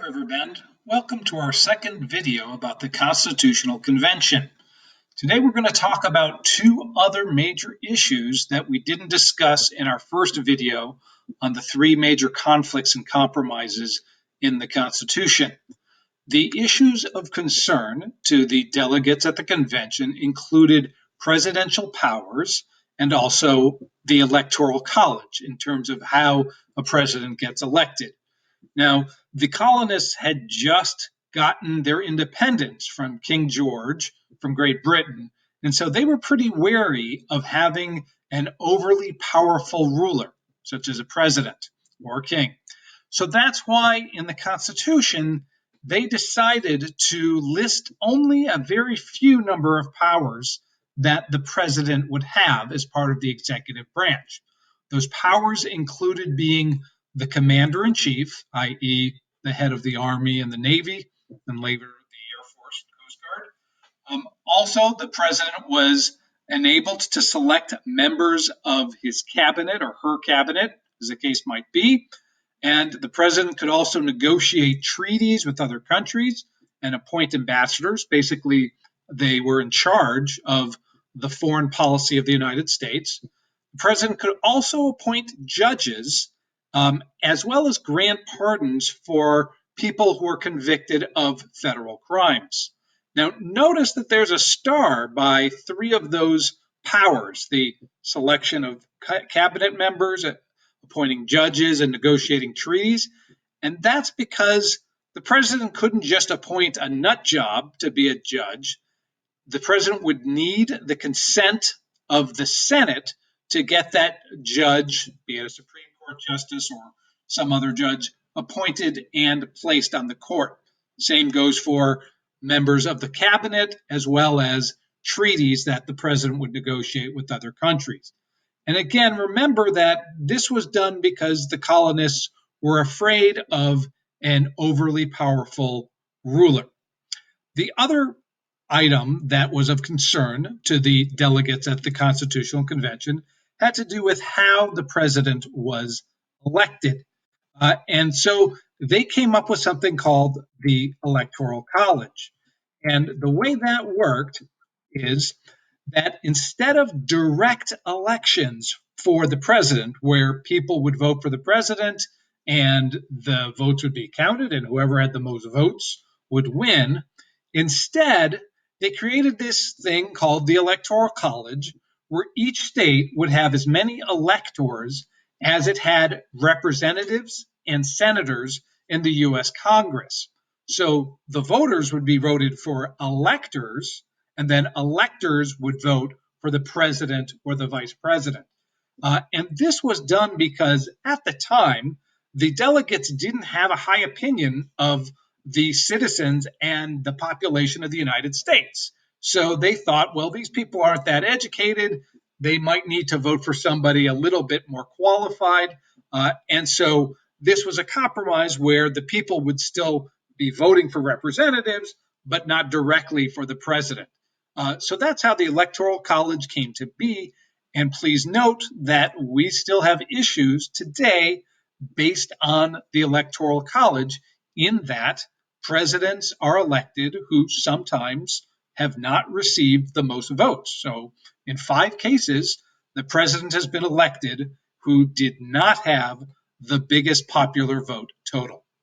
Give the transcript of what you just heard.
Riverbend. Welcome to our second video about the Constitutional Convention. Today we're going to talk about two other major issues that we didn't discuss in our first video on the three major conflicts and compromises in the Constitution. The issues of concern to the delegates at the convention included presidential powers and also the Electoral College in terms of how a president gets elected. Now, the colonists had just gotten their independence from King George from Great Britain, and so they were pretty wary of having an overly powerful ruler, such as a president or a king. So that's why in the Constitution, they decided to list only a very few number of powers that the president would have as part of the executive branch. Those powers included being the commander-in-chief, i.e. the head of the Army and the Navy, and later the Air Force and Coast Guard. Also, the president was enabled to select members of his cabinet or her cabinet, as the case might be. And the president could also negotiate treaties with other countries and appoint ambassadors. Basically, they were in charge of the foreign policy of the United States. The president could also appoint judges as well as grant pardons for people who are convicted of federal crimes. Now, notice that there's a star by three of those powers: the selection of cabinet members, appointing judges, and negotiating treaties. And that's because the president couldn't just appoint a nut job to be a judge. The president would need the consent of the Senate to get that judge, be it a Supreme Court justice or some other judge, appointed and placed on the court. Same goes for members of the cabinet, as well as treaties that the president would negotiate with other countries. And again, remember that this was done because the colonists were afraid of an overly powerful ruler. The other item that was of concern to the delegates at the Constitutional Convention had to do with how the president was elected. And so they came up with something called the Electoral College. And the way that worked is that instead of direct elections for the president, where people would vote for the president and the votes would be counted and whoever had the most votes would win, instead, they created this thing called the Electoral College, where each state would have as many electors as it had representatives and senators in the U.S. Congress. So the voters would be voted for electors, and then electors would vote for the president or the vice president. And this was done because at the time, the delegates didn't have a high opinion of the citizens and the population of the United States. So they thought, well, these people aren't that educated. They might need to vote for somebody a little bit more qualified. And so this was a compromise where the people would still be voting for representatives, but not directly for the president. So that's how the Electoral College came to be. And please note that we still have issues today based on the Electoral College, in that presidents are elected who sometimes have not received the most votes. So in 5 cases, the president has been elected who did not have the biggest popular vote total.